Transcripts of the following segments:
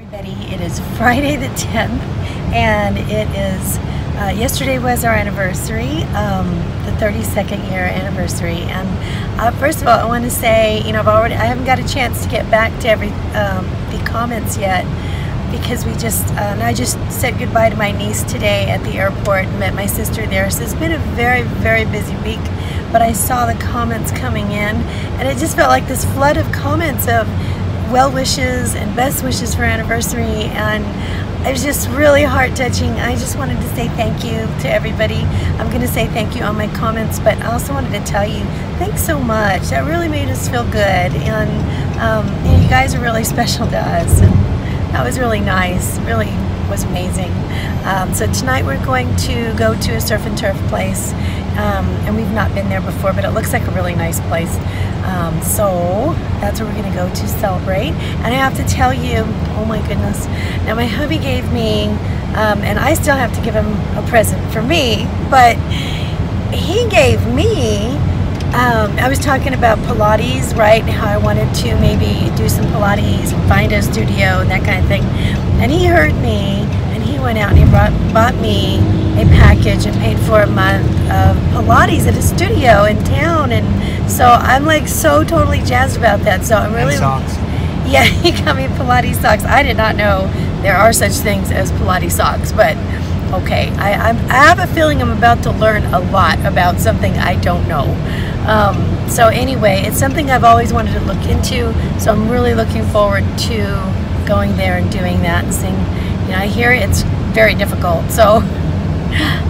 Everybody, it is Friday the 10th, and it is yesterday was our anniversary, the 32nd year anniversary. And first of all, I want to say, you know, I haven't got a chance to get back to the comments yet, because I just said goodbye to my niece today at the airport and met my sister there. So it's been a very, very busy week, but I saw the comments coming in, and it just felt like this flood of comments of well wishes and best wishes for anniversary, and it was just really heart touching. I just wanted to say thank you to everybody. I'm going to say thank you on my comments, but I also wanted to tell you thanks so much. That really made us feel good, and you know, you guys are really special to us, and that was really nice. Really was amazing. So tonight we're going to go to a surf and turf place, and we've not been there before, but it looks like a really nice place. So that's where we're going to go to celebrate. And I have to tell you, oh my goodness, now my hubby gave me, and I still have to give him a present for me, but he gave me, I was talking about Pilates, right? How I wanted to maybe do some Pilates and find a studio and that kind of thing. And he heard me, and he went out and he bought me a package and paid for a month of Pilates at a studio in town. And so I'm like so totally jazzed about that. So I'm really, and socks. Yeah, he got me Pilates socks. I did not know there are such things as Pilates socks, but okay. I have a feeling I'm about to learn a lot about something I don't know. So anyway, it's something I've always wanted to look into, so I'm really looking forward to going there and doing that and seeing, you know, I hear it's very difficult, so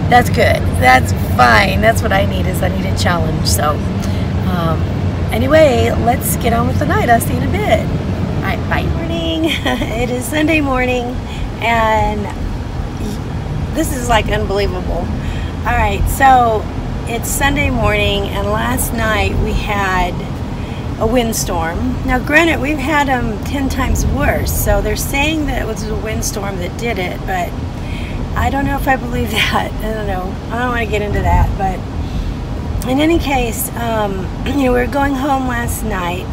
that's good. That's fine. That's what I need, is I need a challenge. So anyway, let's get on with the night. I'll see you in a bit. All right, bye. Morning. It is Sunday morning, and this is like unbelievable. All right, so it's Sunday morning, and last night we had a windstorm. Now granted, we've had them 10 times worse, so they're saying that it was a windstorm that did it, but I don't know if I believe that. I don't know. I don't want to get into that, but in any case, you know, we were going home last night,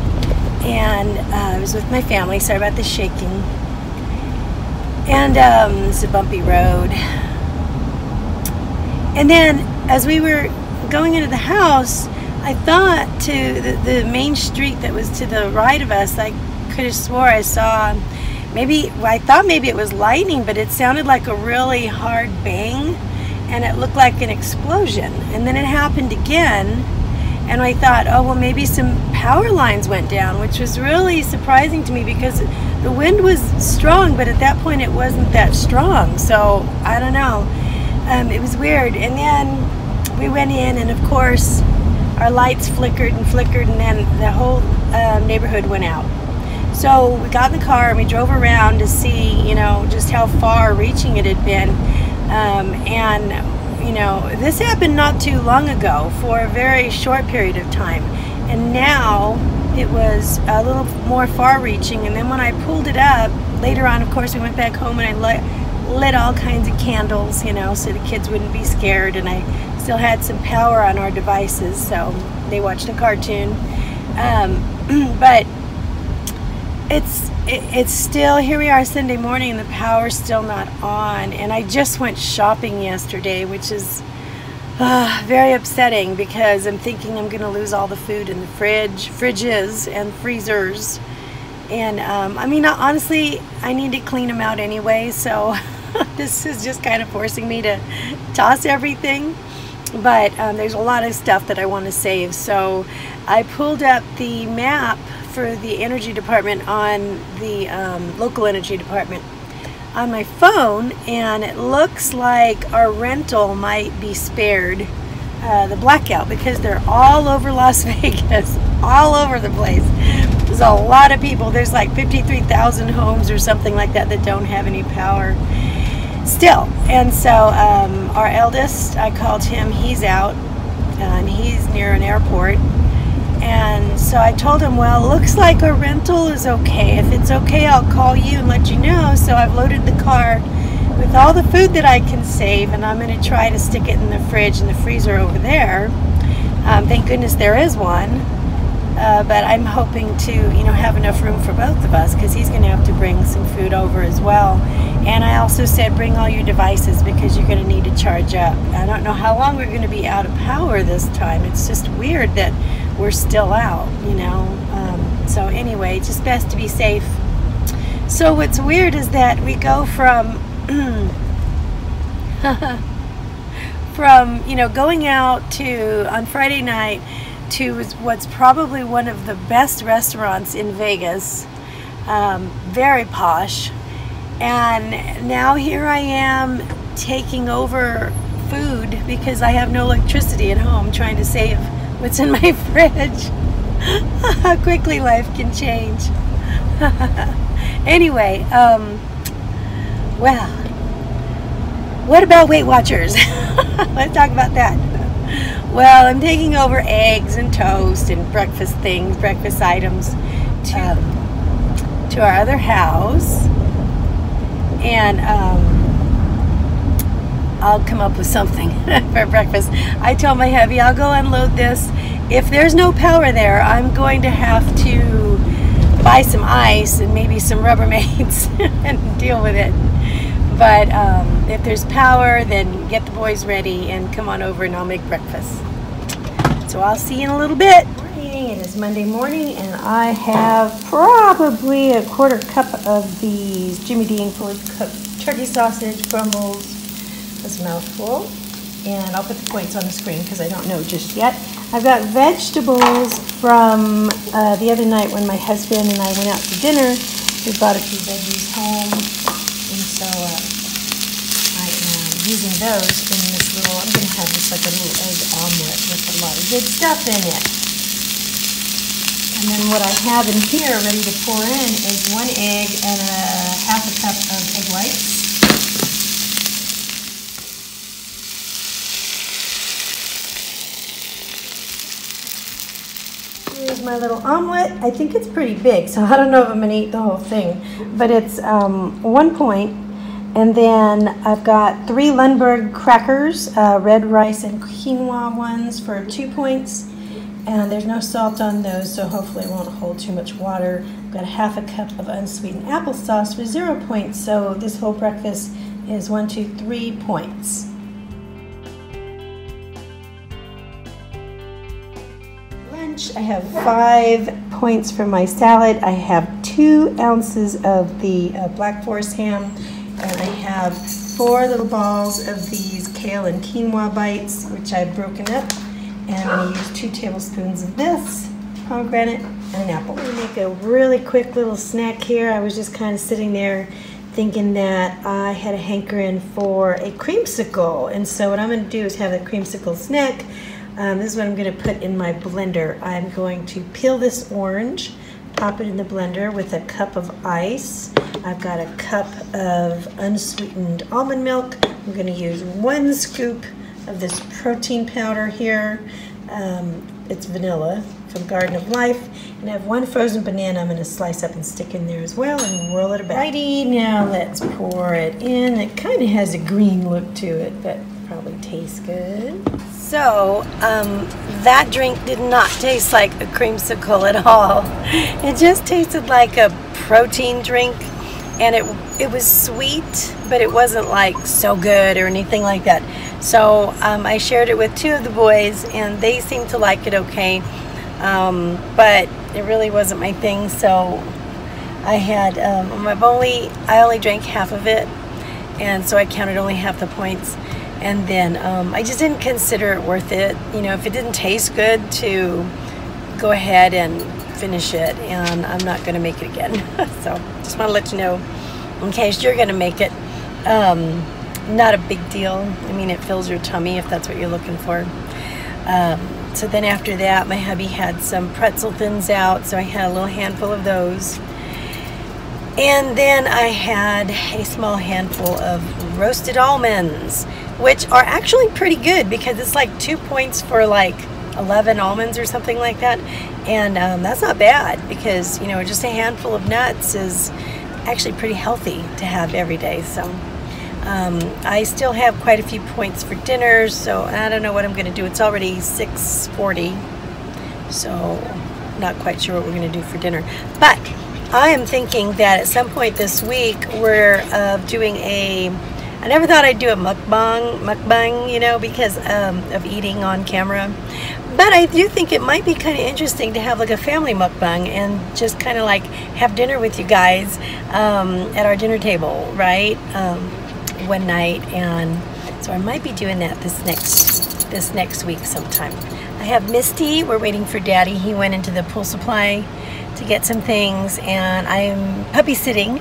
and I was with my family. Sorry about the shaking. And it's a bumpy road. And then as we were going into the house, I thought to the main street that was to the right of us, I could have swore I saw I thought maybe it was lightning, but it sounded like a really hard bang, and it looked like an explosion. And then it happened again, and I thought, oh well, maybe some power lines went down, which was really surprising to me because the wind was strong, but at that point it wasn't that strong. So I don't know. It was weird. And then we went in, and of course our lights flickered and flickered, and then the whole neighborhood went out. So we got in the car and we drove around to see, you know, just how far reaching it had been. And, you know, this happened not too long ago for a very short period of time. And now it was a little more far reaching. And then when I pulled it up, later on, of course, we went back home, and I lit all kinds of candles, you know, so the kids wouldn't be scared. And I still had some power on our devices, so they watched a cartoon. But it's still, here we are Sunday morning, and the power's still not on. And I just went shopping yesterday, which is very upsetting, because I'm thinking I'm gonna lose all the food in the fridges and freezers. And I mean, honestly, I need to clean them out anyway, so this is just kind of forcing me to toss everything. But there's a lot of stuff that I want to save, so I pulled up the map for the energy department on the local energy department on my phone, and it looks like our rental might be spared the blackout, because they're all over Las Vegas, all over the place. There's a lot of people. There's like 53,000 homes or something like that that don't have any power still. And so our eldest, I called him, he's out, and he's near an airport. And so I told him, well, it looks like our rental is okay. If it's okay, I'll call you and let you know. So I've loaded the car with all the food that I can save, and I'm going to try to stick it in the fridge and the freezer over there. Thank goodness there is one. but I'm hoping to, have enough room for both of us, because he's going to have to bring some food over as well. And I also said bring all your devices, because you're going to need to charge up. I don't know how long we're going to be out of power this time. It's just weird that we're still out, so anyway, it's just best to be safe. So what's weird is that we go from going out to on Friday night to what's probably one of the best restaurants in Vegas, very posh, and now here I am taking over food because I have no electricity at home, trying to save what's in my fridge. How quickly life can change. Anyway, well, what about Weight Watchers? Let's talk about that. Well, I'm taking over eggs and toast and breakfast items to our other house, and I'll come up with something for breakfast. I told my hubby I'll go unload this. If there's no power there, I'm going to have to buy some ice and maybe some Rubbermaids and deal with it. But if there's power, then get the boys ready and come on over and I'll make breakfast. So I'll see you in a little bit. It is Monday morning and I have probably a quarter cup of these Jimmy Dean fully cooked turkey sausage crumbles. That's a mouthful. And I'll put the points on the screen because I don't know just yet. I've got vegetables from the other night when my husband and I went out to dinner. We brought a few veggies home, and so I am using those in this little, I'm going to have just like a little egg omelet with a lot of good stuff in it. And then what I have in here ready to pour in is 1 egg and half a cup of egg whites. Here's my little omelet. I think it's pretty big, so I don't know if I'm going to eat the whole thing. But it's 1 point. And then I've got 3 Lundberg crackers, red rice and quinoa ones for 2 points. And there's no salt on those, so hopefully it won't hold too much water. I've got half a cup of unsweetened applesauce for 0 points. So this whole breakfast is 1, 2, 3 points. I have 5 points for my salad. I have 2 ounces of the Black Forest ham, and I have 4 little balls of these kale and quinoa bites, which I've broken up, and I'm going to use 2 tablespoons of this, pomegranate, and an apple. I'm going to make a really quick little snack here. I was just kind of sitting there thinking that I had a hankering for a creamsicle, and so what I'm going to do is have a creamsicle snack. This is what I'm going to put in my blender. I'm going to peel this orange, pop it in the blender with a cup of ice. I've got a cup of unsweetened almond milk. I'm going to use 1 scoop of this protein powder here. It's vanilla from Garden of Life. And I have 1 frozen banana I'm going to slice up and stick in there as well and whirl it about. Righty, now let's pour it in. It kind of has a green look to it, but probably tastes good. So, that drink did not taste like a creamsicle at all. It just tasted like a protein drink, and it was sweet, but it wasn't like so good or anything like that. So I shared it with 2 of the boys, and they seemed to like it okay, but it really wasn't my thing. So I had I only drank half of it, and so I counted only half the points. And then I just didn't consider it worth it. If it didn't taste good, to go ahead and finish it, and I'm not going to make it again. So just want to let you know, in case you're going to make it, not a big deal. I mean, it fills your tummy if that's what you're looking for. So then after that, my hubby had some pretzel thins out, so I had a little handful of those. And then I had a small handful of roasted almonds, which are actually pretty good because it's like 2 points for like 11 almonds or something like that. And that's not bad because, just a handful of nuts is actually pretty healthy to have every day. So I still have quite a few points for dinner, so I don't know what I'm going to do. It's already 6:40, so not quite sure what we're going to do for dinner. But I am thinking that at some point this week we're doing a, I never thought I'd do a mukbang, you know, because of eating on camera. But I do think it might be kind of interesting to have like a family mukbang and just kind of like have dinner with you guys at our dinner table, right? One night, and so I might be doing that this next week sometime. I have Misty. We're waiting for Daddy. He went into the pool supply to get some things, and I'm puppy sitting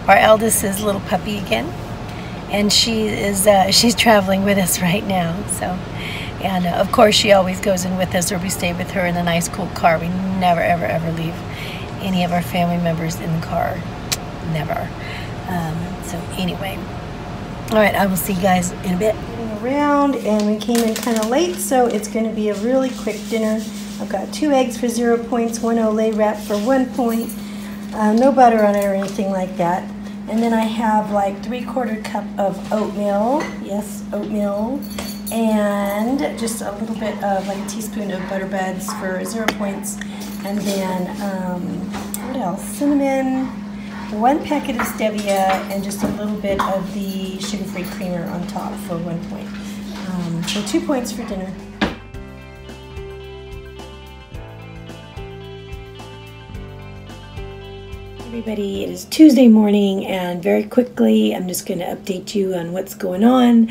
our eldest's little puppy again, and she's traveling with us right now. So, and of course she always goes in with us, or we stay with her in a nice cool car. We never ever leave any of our family members in the car, never. So anyway, all right, I will see you guys in a bit. Around, and we came in kind of late, so it's going to be a really quick dinner. I've got 2 eggs for 0 points, 1 Olay wrap for 1 point, no butter on it or anything like that. And then I have like 3/4 cup of oatmeal, yes, oatmeal, and just a little bit of like a teaspoon of butter buds for 0 points. And then, what else? Cinnamon, 1 packet of stevia, and just a little bit of the sugar-free creamer on top for 1 point. So 2 points for dinner. Everybody, it is Tuesday morning, and very quickly I'm just going to update you on what's going on.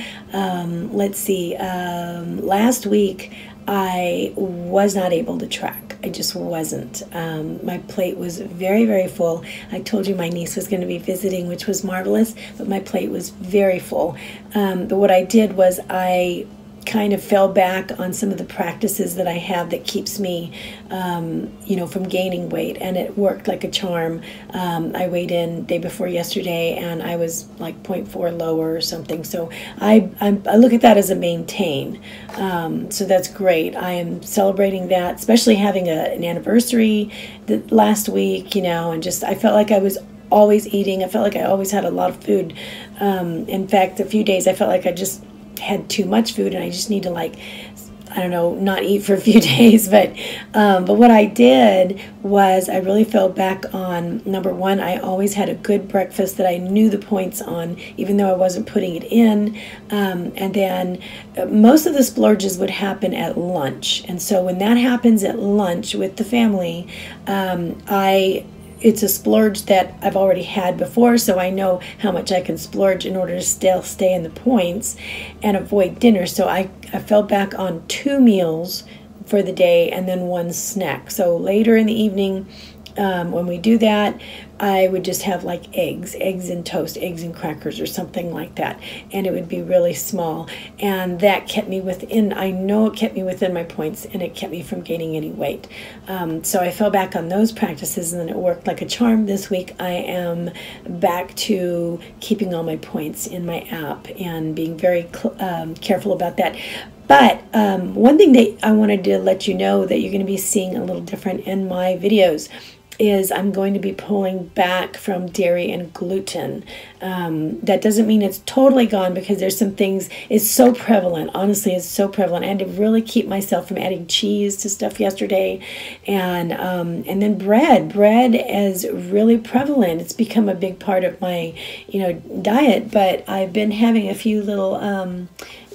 Let's see, last week I was not able to track. I just wasn't. My plate was very full. I told you my niece was going to be visiting, which was marvelous, but my plate was very full. But what I did was I kind of fell back on some of the practices that I have that keeps me, you know, from gaining weight, and it worked like a charm. I weighed in day before yesterday, and I was like 0.4 lower or something. So I look at that as a maintain. So that's great. I am celebrating that, especially having an anniversary last week, you know, and just I felt like I was always eating. I felt like I always had a lot of food. In fact, a few days I felt like I just had too much food, and I just need to, like, I don't know, not eat for a few days. But what I did was I really fell back on, number one, I always had a good breakfast that I knew the points on, even though I wasn't putting it in. And then most of the splurges would happen at lunch. And so when that happens at lunch with the family, it's a splurge that I've already had before, so I know how much I can splurge in order to still stay in the points and avoid dinner. So I fell back on 2 meals for the day and then 1 snack. So later in the evening, when we do that, I would just have like eggs and toast, eggs and crackers or something like that. And it would be really small. And that kept me within, I know it kept me within my points, and it kept me from gaining any weight. So I fell back on those practices, and then it worked like a charm. This week I am back to keeping all my points in my app and being very careful about that. But one thing that I wanted to let you know that you're going to be seeing a little different in my videos is I'm going to be pulling back from dairy and gluten. That doesn't mean it's totally gone, because there's some things, it's so prevalent, honestly, it's so prevalent. I had to really keep myself from adding cheese to stuff yesterday. And then bread is really prevalent. It's become a big part of my, you know, diet, but I've been having a few little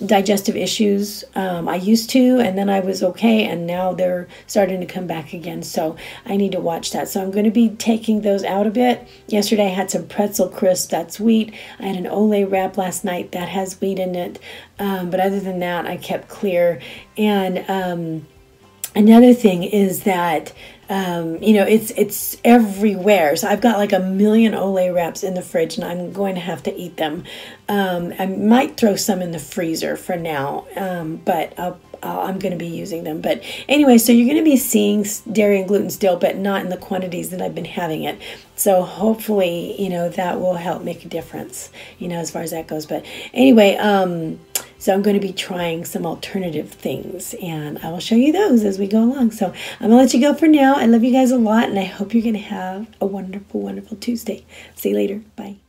digestive issues. I used to, and then I was okay, and now they're starting to come back again, so I need to watch that. So I'm going to be taking those out a bit. Yesterday I had some pretzel crisp, that's wheat. I had an Olay wrap last night that has wheat in it, but other than that I kept clear. And another thing is that you know, it's everywhere. So I've got like 1 million Olay wraps in the fridge, and I'm going to have to eat them. I might throw some in the freezer for now, but I'm going to be using them. But anyway, so you're going to be seeing dairy and gluten still, but not in the quantities that I've been having it. So hopefully, you know, that will help make a difference, you know, as far as that goes. But anyway, so I'm going to be trying some alternative things, and I will show you those as we go along. So I'm going to let you go for now. I love you guys a lot, and I hope you're going to have a wonderful, wonderful Tuesday. See you later. Bye.